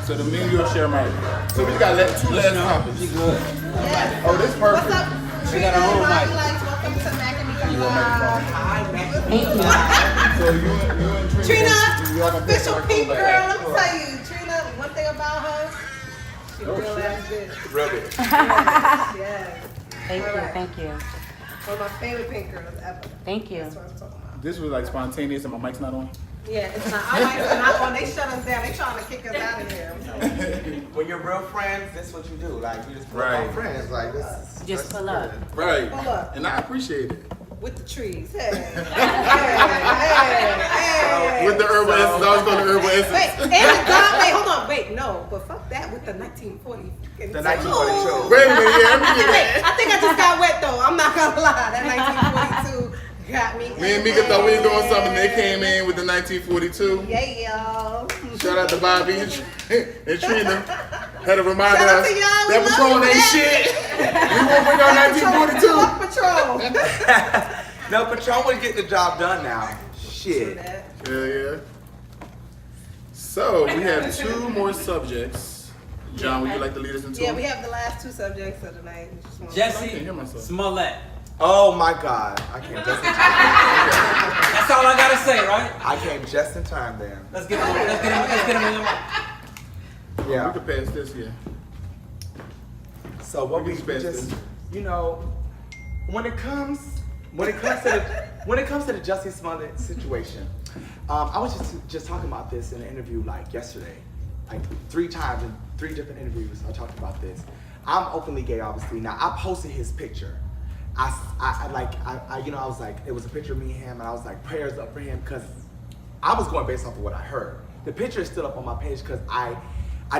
So the me and you'll share mine. So we just got two last topics. She good. Yes. Oh, this perfect. What's up? She got her own Bobby mic. Lytes, welcome to Mac and Meeka. So you and Trina, y'all gonna pick official like pink that. girl. Let me tell you, Trina, one thing about her, she real ass bitch. Real bitch. Yes. Thank you, Alright. thank you. One of my favorite pink girls ever. Thank you. That's what I'm talking about. This was like spontaneous and my mic's not on. Yeah, it's not. Our mics are not on. They shut us down. They trying to kick us out of here. I'm telling you. When you're real friends, this is what you do. Like, you just pull Right. up on friends. Like, this is Just pull up. Right. Pull up. And I appreciate it. With the trees. Hey. Hey. With the herbal essence, I was going to herbal essence. Wait, and the dog, wait, hold on, wait, no, but fuck that with the 1940. The 1942. Wait a minute, yeah, let me get Wait, that. I think I just got wet though. I'm not gonna lie. That 1942 got me. Me and Meeka thought we was doing something. They came in with the 1942. Yeah, y'all. Shout out to Bobby and Trina. Had to remind Shout out us to y'all. that We Patron love ain't that. shit. We won't bring out 1942. Fuck Patrol. No, Patron would get the job done now. True Shit. that. Yeah. So we have two more subjects. John, would you like to lead us into Yeah, them? we have the last two subjects of the night. We just wanna- I can't Jesse hear myself. Smollett. Oh my God. I came just in time. That's all I gotta say, right? I came just in time there. Let's get him in your mouth. We Yeah. can pass this, yeah. So what We we can spend just, this. you know, when it comes to the Jussie Smollett situation, I was just talking about this in an interview like yesterday, like 3 times in 3 different interviews. I talked about this. I'm openly gay, obviously. Now I posted his picture. I was like, it was a picture of me and him, and I was like, prayers up for him, because I was going based off of what I heard. The picture is still up on my page because I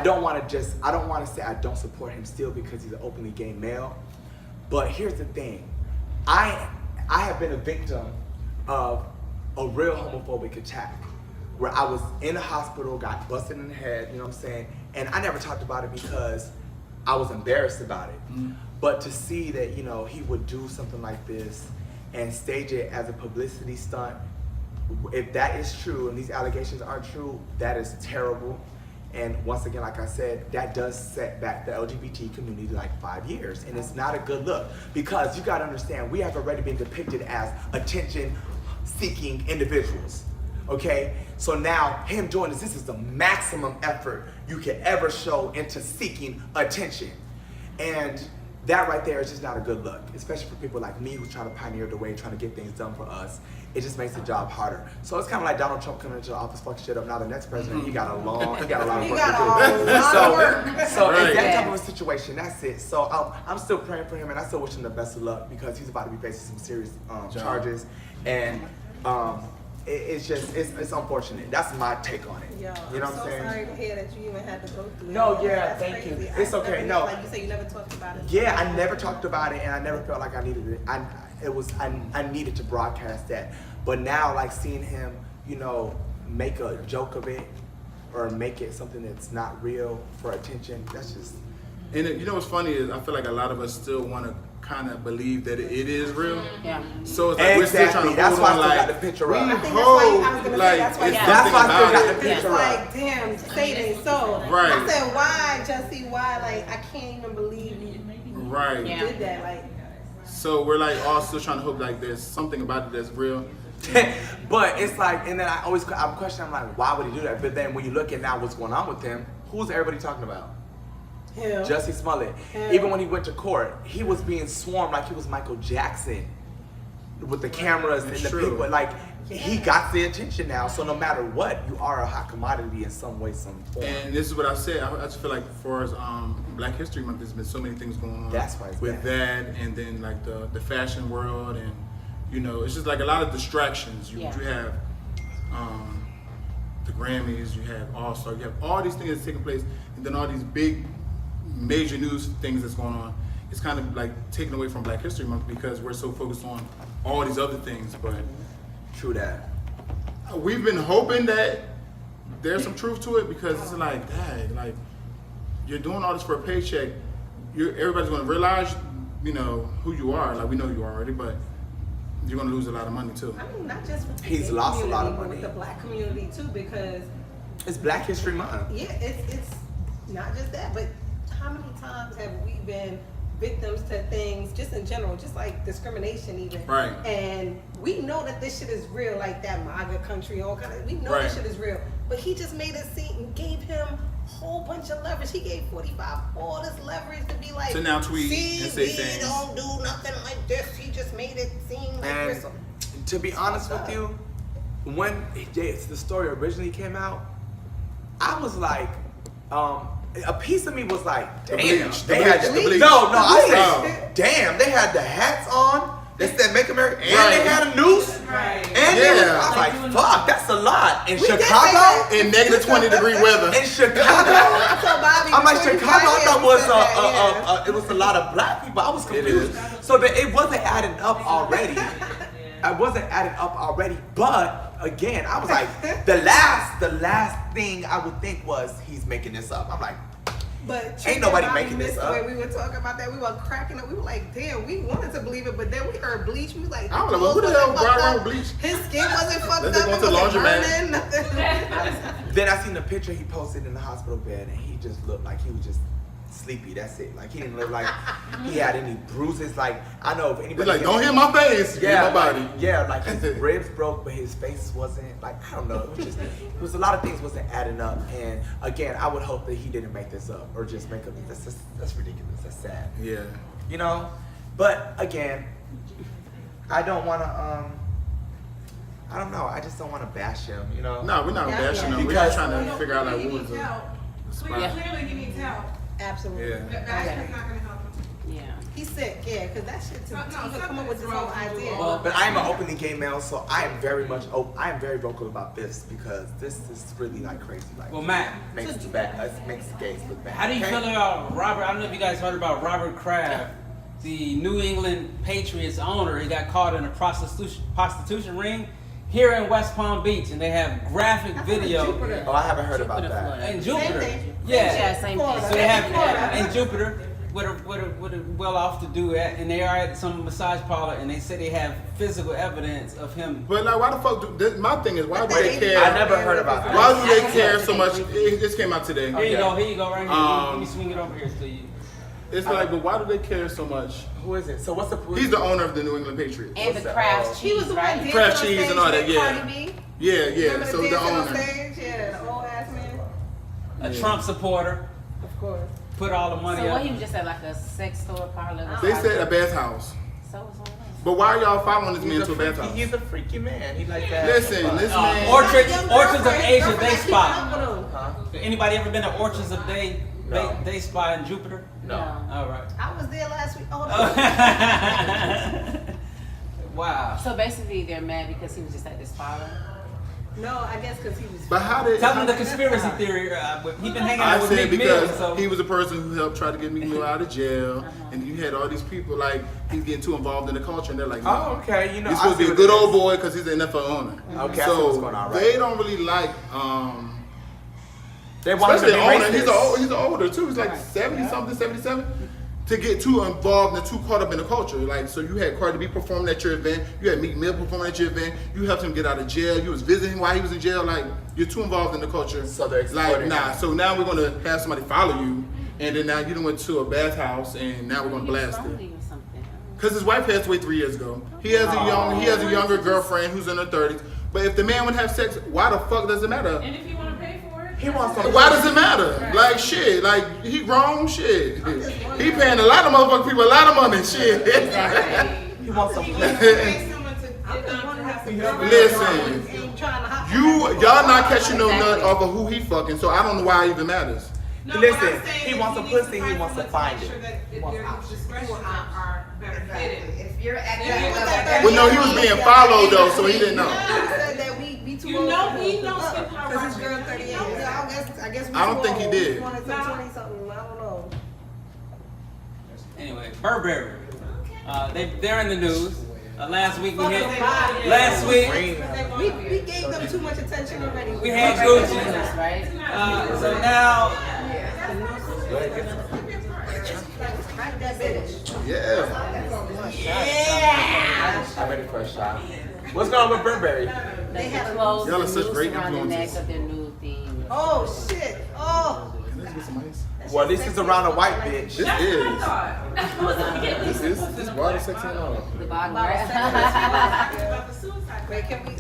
don't want to say I don't support him still because he's an openly gay male. But here's the thing, I have been a victim of a real homophobic attack where I was in the hospital, got busted in the head, you know what I'm saying? And I never talked about it because I was embarrassed about it. But to see that, you know, he would do something like this and stage it as a publicity stunt, if that is true and these allegations are true, that is terrible. And once again, like I said, that does set back the LGBT community like 5 years. And it's not a good look because you gotta understand, we have already been depicted as attention-seeking individuals, okay? So now, him doing this is the maximum effort you could ever show into seeking attention. And that right there is just not a good look, especially for people like me who's trying to pioneer the way, trying to get things done for us. It just makes the job harder. So it's kind of like Donald Trump coming into the office, fuck shit up. Now the next president, he got a lot of work to do. So Right. it's that type of a situation. That's it. So I'm still praying for him, and I still wish him the best of luck because he's about to be facing some serious charges, and it's unfortunate. That's my take on it. Yo, You know I'm what I'm so saying? sorry to hear that you even had to go through it. No, yeah, That's thank you. crazy. It's okay, no. Like you said, you never talked about it. Yeah, I never talked about it, and I never felt like I needed it. I needed to broadcast that. But now, like seeing him, you know, make a joke of it or make it something that's not real for attention, that's just. And you know what's funny is I feel like a lot of us still want to kind of believe that it is real. Yeah. So it's like we're still trying to That's hold why I on still like got the picture we up. I think that's why I was hope gonna say, like that's why it's you- something That's why I still about got it. the It's picture up. like, damn, saving soul. Right. I said, why, Jesse? Why? Like, I can't even believe you Right. Yeah. did that. Like, So we're like all still trying to hope like there's something about it that's real. But it's like, and then I'm questioning, I'm like, why would he do that? But then when you look at now what's going on with him, who's everybody talking about? him. Jussie Smollett. Him. Even when he went to court, he was being swarmed like he was Michael Jackson with the cameras and the True. people. Like, he got the attention now. So no matter what, you are a hot commodity in some way, some form. And this is what I said. I just feel like for us, Black History Month, there's been so many things going on. That's why it's with bad. that, and then like the fashion world, and you know, it's just like a lot of distractions. You have the Grammys, you have All Star, you have all these things that's taking place, and then all these big major news things that's going on. It's kind of like taken away from Black History Month because we're so focused on all these other things. But True that. we've been hoping that there's some truth to it because it's like, dang, like you're doing all this for a paycheck. Everybody's going to realize, you know, who you are. Like we know you are already, but you're going to lose a lot of money too. I mean, not just with the He's gay lost a lot of community, but money. with the Black community too, because It's Black History Month. yeah, it's not just that, but how many times have we been victims to things just in general, just like discrimination even. Right. And we know that this shit is real, like that MAGA country, all kind of, we know this shit is real. But he just made it seem and gave him a whole bunch of leverage. He gave 45 all this leverage to be like, to now tweet see, and say we things. don't do nothing like this. He just made it seem like And this. to be honest with you, when the story originally came out, I was like, a piece of me was like, damn, they had the bleach. no, I Oh. said, damn, they had the hats on. They said Make America, and Right. they had a noose. Right. And Yeah. I was like, fuck, that's a lot. In We did Chicago, say In negative 20-degree weather. in Chicago, I told Bobby, I'm like, between Chicago, I thought was yeah. it was a lot of black people. I was confused. So that it wasn't adding up already. I wasn't adding up already. But again, I was like, the last thing I would think was he's making this up. I'm like, But ain't nobody Bobby making this missed up. When we were talking about that, we were cracking up. We were like, damn, we wanted to believe it, but then we heard bleach. We was like, I don't know, who the hell brought around bleach? His skin wasn't fucked Let up. it go It to wasn't laundromat. burning, nothing. then I seen the picture he posted in the hospital bed, and he just looked like he was just sleepy. That's it. Like he didn't look like he had any bruises. Like I know if He's anybody like, don't hit my face, hit my body. Like, yeah, like his ribs broke, but his face wasn't. Like I don't know. It was a lot of things wasn't adding up. And again, I would hope that he didn't make this up or just make up. That's ridiculous. That's sad. Yeah. You know. But again, I don't want to. I don't know. I just don't want to bash him. You know. No, we're not Yeah, bashing yeah. him. We're Because- just trying to figure out like He what was needs the help. spot. Clearly, he needs help. Absolutely. Yeah. That bashing's not gonna help him. Yeah. He's sick, yeah, because that shit to even come up with this whole idea. Well, But I am an openly gay male, so I am very much. I am very vocal about this because this is really like crazy. Like, Well, Matt, makes the makes the gays look bad. how do you okay? feel about Robert? I don't know if you guys heard about Robert Kraft, the New England Patriots owner. He got caught in a prostitution ring here in West Palm Beach, and they have graphic video Jupiter. Oh, I haven't heard about Jupiter, that. Florida. in Jupiter. Same thing. Yeah. Same Florida. thing. So they have Florida. in Jupiter with a well-off to do at, and they are at some massage parlor, and they say they have physical evidence of him. But like, why the fuck do this? My thing is, why do they care? I never heard about that. Why do they care so much? It just came out today. Here you go. Here you go. Right here. Let me Um, swing it over here to you. It's like, but why do they care so much? Who is it? So what's the? He's the owner of the New England Patriots. And What's the that? Kraft He was cheese, the one right? dancing Kraft on cheese stage and all that, with yeah. Cardi B. Yeah, yeah. Remember So the the dancing on owner. stage? Yeah, the old ass man. A Trump supporter Of course. put all the money So up. what, he was just at like a sex store parlor? They said a bathhouse. So was on But why are y'all following this man He's to a bathhouse? He's a freaky man. He like that. Listen, this man. Orchards Young of girlfriend, Asia girlfriend Day that keep Spa. up with him. Huh? Anybody ever been to Orchards of No. Day Spa in Jupiter? No. All right. I was there last week. Oh, Wow. So basically, they're mad because he was just at this parlor. no, I guess because he was. But how did? Tell them the conspiracy theory. He been hanging out I with said Meek Mill, because so he was a person who helped try to get Meek Mill out of jail, and you had all these people like he's getting too involved in the culture, and they're like, no. Oh, okay. You know, He's I supposed to see be a what good it old is. boy because he's an NFL owner. Okay, I see what's so going on, right. they don't really like, They want him to especially be the owner. racist. He's older too. He's like 70 something, 77. To get too involved and too caught up in the culture, like so, you had Cardi B performing at your event, you had Meek Mill performing at your event, you helped him get out of jail, you was visiting while he was in jail. Like you're too involved in the culture. So they're like exploiting nah. him. So now we're gonna have somebody follow you, and then now you done went to a bathhouse, and now we're gonna He was blast it. lonely or something. Cause his wife passed away 3 years ago. He has a younger girlfriend who's in her 30s. But if the man would have sex, why the fuck does it matter? And if you want to pay for it, He wants some. Why does it matter? Like shit, like he grown shit. He paying a lot of motherfucking people a lot of money, shit. He wants some. he wants to pay someone to I'm get just wondering how unprotected. Listen. Ain't trying to hop Y'all not catching no nut off of who he fucking, so I don't know why it even matters. No, Listen, what I'm saying he is wants a needs pussy, he find wants to someone find make it. sure that He wants their options. discretion are better fitted. If you're at If that you're level, at that Well, no, he was being followed though, so he didn't know. He said that we too You old know to he hook knows up, hip hop 'cause his girl rappers. 38. He knows Yeah, I guess we I don't too think he old. did. 20 something, Nah. 20 something. I don't know. anyway, Burberry. They're in the news. Last week we Fuck had. them. Last week We gave them too much attention already. we had Gucci. Right? So now Crack that bitch. Yeah. I'm ready for a shot. What's going on with Burberry? They had had a- clothes Y'all are such loose great around the neck influences. of their new theme. Oh shit. Oh. Can I get some ice? Well, this is around a white bitch. This is. This water sexy and all. The bottom About the suicide. Wait, can we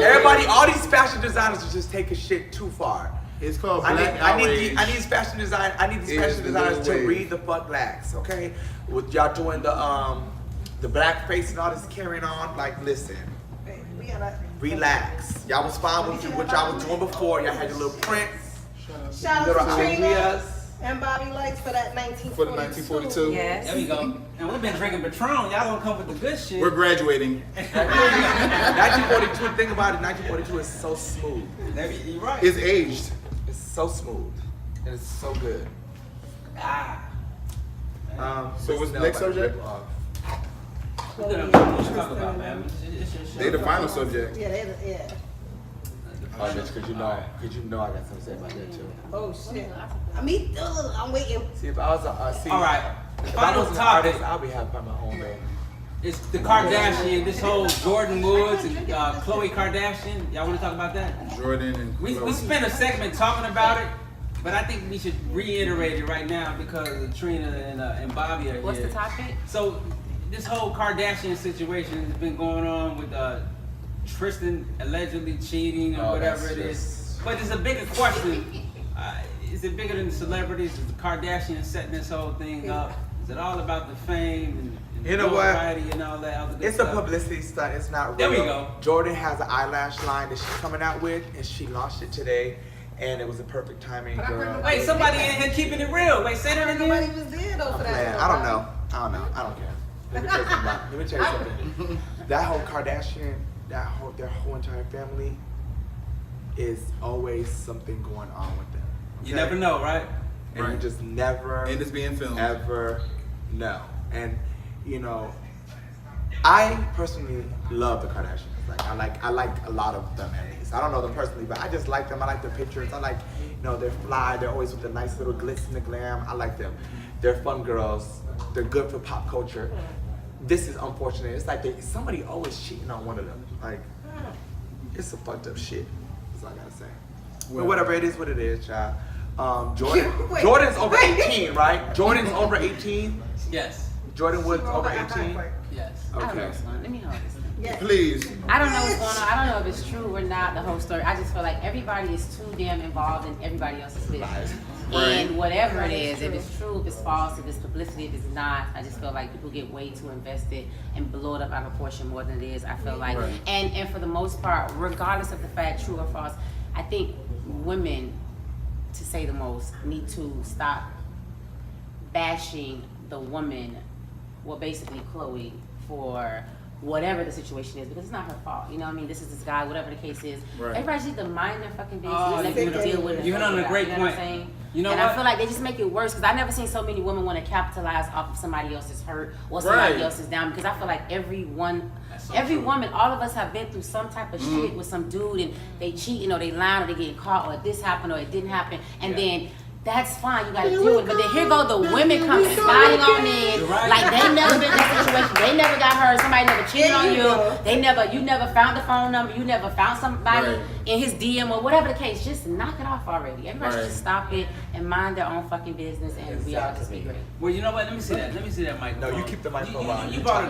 Everybody, all these fashion designers are just taking shit too far. It's called I Black need Outrage. these fashion design. I need these Is fashion the designers new to wave. read the fuck lax, okay? With y'all doing the black face and all this carrying on, like, listen, we gotta relax. Y'all was fine with what y'all was doing before. Y'all had your little prints, shout little out to Trina ideas. and Bobby Lytes for that 1942. For the 1942. Yes. There we go. And we've been drinking Patron. Y'all don't come with the good shit. We're graduating. 1942. The thing about it, 1942 is so smooth. You're right. It's aged. It's so smooth, and it's so good. So what's the next subject? What you talking about, man? It's your show. They the final subject. Yeah, yeah. Oh, bitch, cause you know I got something to say about that too. Oh shit. I'm waiting. See, if I was a All right. if I Final was an topic. artist, I'll be having my own band. It's the Kardashian, this whole Jordan Woods and Khloe Kardashian. Y'all want to talk about that? Jordan and We Khloe. spent a segment talking about it, but I think we should reiterate it right now because Trina and Bobby are here. What's the topic? So this whole Kardashian situation has been going on with Tristan allegedly cheating or Oh, whatever that's it is. just- But it's a bigger question. Is it bigger than the celebrities? Is the Kardashians setting this whole thing up? Is it all about the fame and You know what? notoriety and all that other good It's a stuff? publicity stunt. It's not real. There we go. Jordan has an eyelash line that she's coming out with, and she launched it today, and it was a perfect timing, girl. Wait, somebody in here keeping it real. Wait, say that Nobody again. was there though for Man, that. I don't know. I don't care. Let me tell you something. That whole Kardashian, their whole entire family, is always something going on with them. You okay? never know, right? And Right. you just never, And it's being filmed. ever know. And you know, I personally love the Kardashians. Like I like a lot of them at least. I don't know them personally, but I just like them. I like their pictures. I like, they're fly. They're always with the nice little glitz and the glam. I like them. They're fun girls. They're good for pop culture. This is unfortunate. It's like somebody always cheating on one of them. Like, it's some fucked up shit. That's all I gotta say. But whatever, it is what it is, child. Wait. Jordan's over 18, right? Jordan's over 18. Yes. Jordan Woods over 18. Yes. I don't know Okay. what's going on. Let me hold this thing. Yes. Please. I don't know what's going on. I don't know if it's true or not, the whole story. I just feel like everybody is too damn involved in everybody else's business. Right. And whatever it is, True. if it's true, if it's false, if it's publicity, if it's not, I just feel like people get way too invested and blow it up out of proportion more than it is. I feel like, Right. and for the most part, regardless of the fact, true or false, I think women, to say the most, need to stop bashing the woman, well, basically Khloe, for whatever the situation is, because it's not her fault. You know what I mean? This is this guy, whatever the case is. Right. Everybody just need to mind their fucking business Oh, and let you people hit deal with it. you hit on a great You know what I'm point. saying? You know and what? I feel like they just make it worse, because I never seen so many women want to capitalize off of somebody else's hurt or somebody Right. else's down, because I feel like every woman, true. all of us have been through some type of shit with some dude, and they cheating or they lying or they getting caught or this happened or it didn't happen, and then that's fine, you gotta deal with it. But then here go the women coming sliding on in, You're right. like they never been in that situation, they never got hurt, somebody never cheated There on you you, go. you never found the phone number, you never found somebody Right. in his DM or whatever the case. Just knock it off already. Everybody should Right. just stop it and mind their own fucking business, and we all just be great. Well, you know what? Let me see that microphone. No, you keep the microphone on. You brought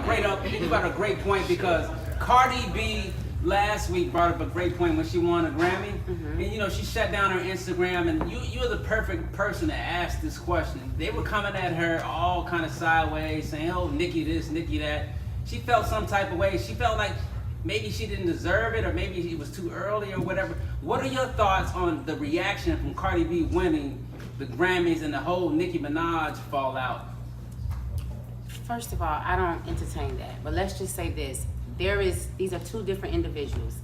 a great point because Cardi B last week brought up a great point when she won a Grammy, and she shut down her Instagram, and you're the perfect person to ask this question. They were coming at her all kind of sideways, saying, "Oh, Nicki this, Nicki that." She felt some type of way. She felt like maybe she didn't deserve it, or maybe it was too early, or whatever. What are your thoughts on the reaction from Cardi B winning the Grammys and the whole Nicki Minaj fallout? First of all, I don't entertain that. But let's just say this. These are two different individuals.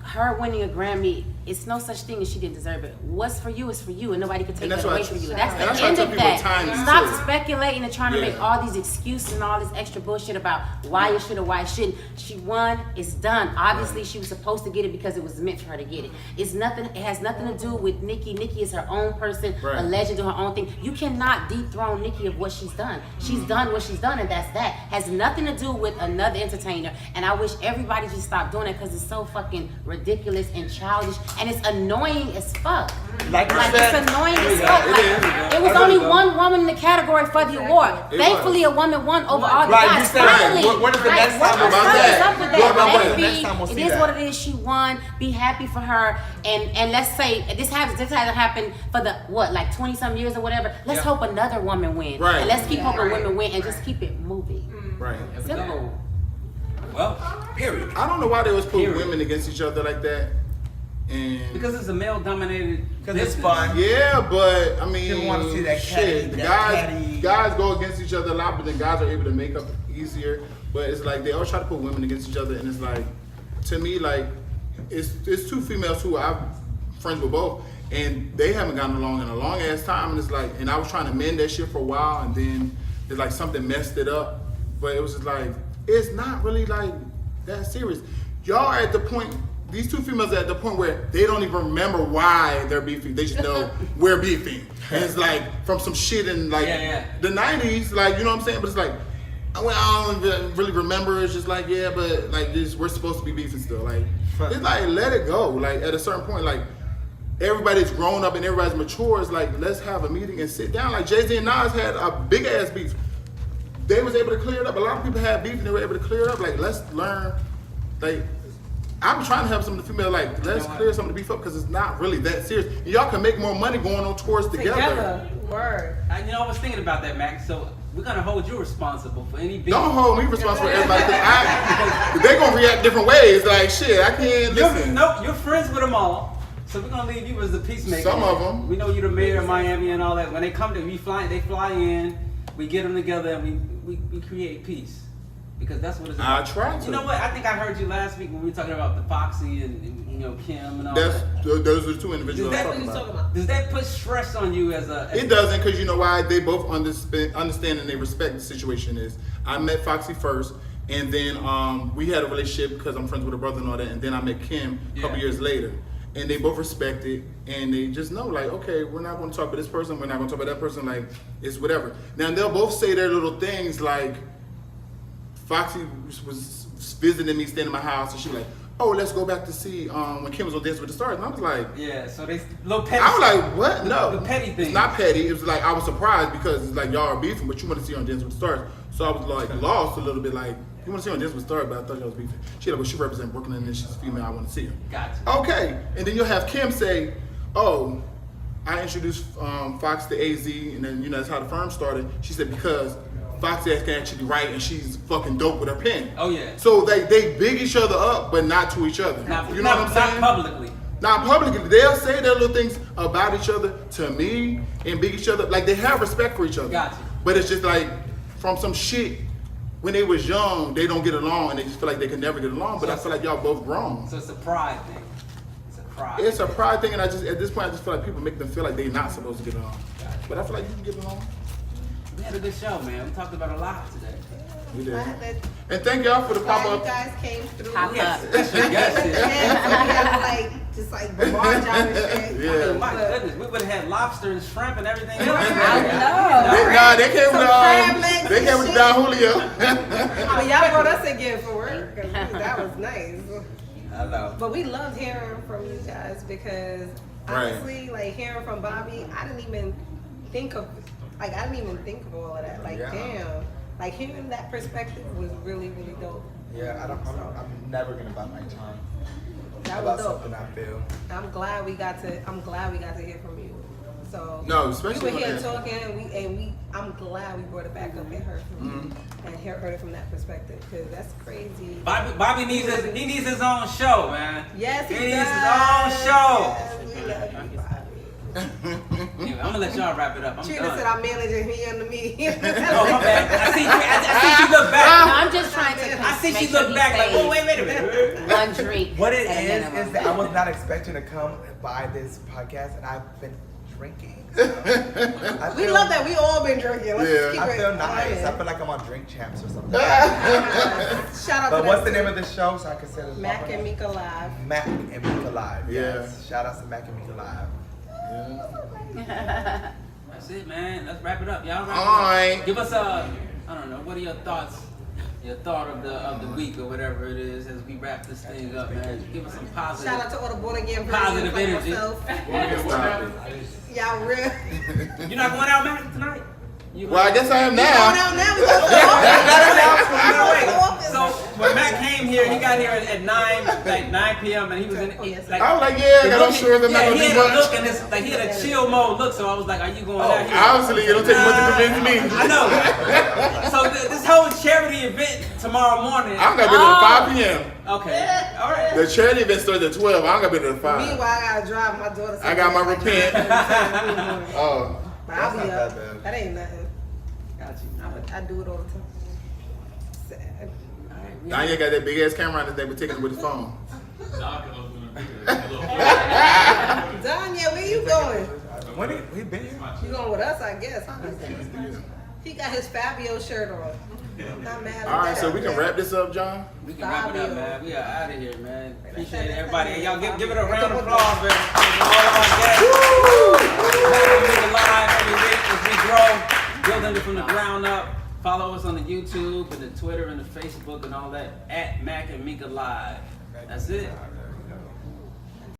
Her winning a Grammy, it's no such thing as she didn't deserve it. What's for you is for you, and nobody can take And that that's why away I- from you. and That's that's the why I end tell of people that. timing Stop too. speculating and trying to Yeah. make all these excuses and all this extra bullshit about why it should or why it shouldn't. She won, it's done. Obviously, she was supposed to get it because it was meant for her to get it. It has nothing to do with Nicki. Nicki is her own person, Right. a legend doing her own thing. You cannot dethrone Nicki of what she's done. She's done what she's done, and that's that. Has nothing to do with another entertainer. And I wish everybody just stop doing it, because it's so fucking ridiculous and childish. and it's annoying as fuck. Like you Like said, it's annoying as go. fuck. It Like, is. it was only one woman in the category for the award. It Thankfully, a woman won over all the Right, guys. you said, Finally, right. What is the like, next what time the about fuck that? is up with What that? about Let the it next be. time we'll see It is that? what it is. She won. Be happy for her. And let's say this hasn't happened for the like 20-some years or whatever. Let's hope another woman wins. Right. And let's keep hoping women win and just keep it moving. Right. Simple. Well, Period. I don't know why they always put Period. women against each other like that. And because it's a male-dominated. Because it's business. fun. yeah, but I mean, People wanna see that shit. catty- The that catty- guys go against each other a lot, but then guys are able to make up easier. But it's like they always try to put women against each other, and it's like, to me, like it's two females who I'm friends with both, and they haven't gotten along in a long ass time. And it's like, and I was trying to mend that shit for a while, and then it's like something messed it up. But it was just like, it's not really like that serious. Y'all are at the point. These two females are at the point where they don't even remember why they're beefing. They just know we're beefing. And it's like from some shit in like the 90s, like, you know what I'm saying? But it's like, well, I don't even really remember. It's just like, yeah, but like this, we're supposed to be beefing still. Like, it's like, let it go. Like at a certain point, like everybody's grown up and everybody's mature. It's like, let's have a meeting and sit down. Like Jay-Z and Nas had a big ass beef. They was able to clear it up. A lot of people had beef and they were able to clear it up. Like, let's learn, like, I'm trying to help some of the females, like, let's clear some of the beef up because it's not really that serious. And y'all can make more money going on tours together. Word. I was thinking about that, Mac. So we're gonna hold you responsible for any beef. Don't hold me responsible for everybody because they're going to react different ways. Like, shit, I can't listen. You're friends with them all. So we're gonna leave you as the peacemaker. Some of them. We know you're the mayor of Miami and all that. When they come to, they fly in. We get them together and we create peace. Because that's what it's about. I try to. You know what? I think I heard you last week when we were talking about the Foxy and you know Kim and all Those are the two individuals That's I'm talking about. Does that put stress on you as a? It doesn't, because you know why? They both understand and they respect the situation is. I met Foxy first, and then we had a relationship because I'm friends with her brother and all that, and then I met Kim a couple years later. And they both respect it, and they just know, like, okay, we're not going to talk about this person, we're not going to talk about that person, like, it's whatever. Now, they'll both say their little things, like, Foxy was visiting me, staying in my house, and she was like, oh, let's go back to see when Kim was on Dance with the Stars. And I was like, yeah, so they little petty. I was like, what? No. The petty thing. It's not petty. It was like, I was surprised because it's like, y'all are beefing, but you want to see her on Dance with the Stars. So I was like, lost a little bit, like, you want to see her on Dance with the Stars, but I thought y'all was beefing. She like, well, she represents Brooklyn and she's female, I want to see her. Gotcha. Okay. And then you'll have Kim say, oh, I introduced Fox to AZ, and then, you know, that's how the firm started. She said, because Foxy can actually write and she's fucking dope with her pen. Oh, yeah. So they big each other up, but not to each other. You know what I'm saying? Not publicly. Not publicly. They'll say their little things about each other to me and big each other. Like, they have respect for each other. Gotcha. But it's just like, from some shit, when they was young, they don't get along and they just feel like they can never get along. But I feel like y'all both grown. So it's a pride thing. It's a pride. It's a pride thing, and I just, at this point, I just feel like people make them feel like they're not supposed to get along. But I feel like you can get along. We had a good show, man. We talked about a lot today. We did. Glad that- And thank y'all for the glad pop-up. you guys came through. Pop up. Special guest here. Just like barge out and shit. Yeah. My goodness, we would have had lobster and shrimp and everything else. They came Some with crab legs they and came with shit. Don Julio. But y'all brought us again for work. 'Cause that was nice. I know. But we loved hearing from you guys because honestly, like hearing from Bobby, I didn't even think of all of that. Like, damn. Like hearing that perspective was really, really dope. Yeah, I'm never gonna bite my tongue That about was dope. something I feel. I'm glad we got to hear from you. So No, especially we were here when- talking, I'm glad we brought it back up and heard from you and heard it from that perspective because that's crazy. Bobby needs his own show, man. Yes, he needs does. his own show. Yes, we love you, Bobby. Anyway, I'm gonna let y'all wrap it up. I'm Trina done. said I'm managing me under me. Oh, my bad. I see she look No, back. I'm just trying to. I see make she sure look he back like, stays oh, wait a minute. one drink. What it at a is minimum. that I was not expecting to come by this podcast, and I've been drinking. So We love that. We all been drinking. Let's Yeah. keep I it feel nice. honest. I feel like I'm on Drink Champs or something. Shout out But to what's that the name of the show so I can say this? Mac and Meeka Live. Mac and Meeka Live. Yeah. Yes. Shout out to Mac and Meeka Live. That's it, man. Let's wrap it up. Y'all wrap it All right. up. Give us I don't know, what are your thoughts? your thought of the week or whatever it is as we wrap this thing up, man. Give us some positive. Shout out to all the born again Positive versions like energy. myself. Stop it. Y'all real. You're not going out, Mac, tonight? You Well, I guess I am Going now. out now. We go to the office. So when Mac came here, he got here at 9 p.m. and he was in like. I was like, yeah, I got no sure I'm not Yeah, gonna he do had a much. look and it's like he had a chill mode look. So I was like, "Are you going out here?" Obviously, it don't take much to convince me. I know. So this whole charity event tomorrow morning. I'm gonna be there at 5 p.m. Okay. All right. The charity event starts at 12. I'm gonna be there at 5. Meanwhile, I gotta drive my daughter. I got my repent. Oh, But I'll be That's not up. that bad. That ain't nothing. Got you. I do it all the time. Sad. Danya got that big ass camera on that they were taking it with his phone. Danya, where you going? When he been here? You going with us, I guess, huh? He got his Fabio shirt on. I'm not mad at All right, that. so we can wrap this up, John. We can wrap it up, Fabio. man. We are out of here, man. Appreciate everybody. And y'all give it a round of applause for all of our guests. Mac and Meeka live every week as we grow, building it from the ground up. Follow us on the YouTube and the Twitter and the Facebook and all that at Mac and Meeka Live. That's it.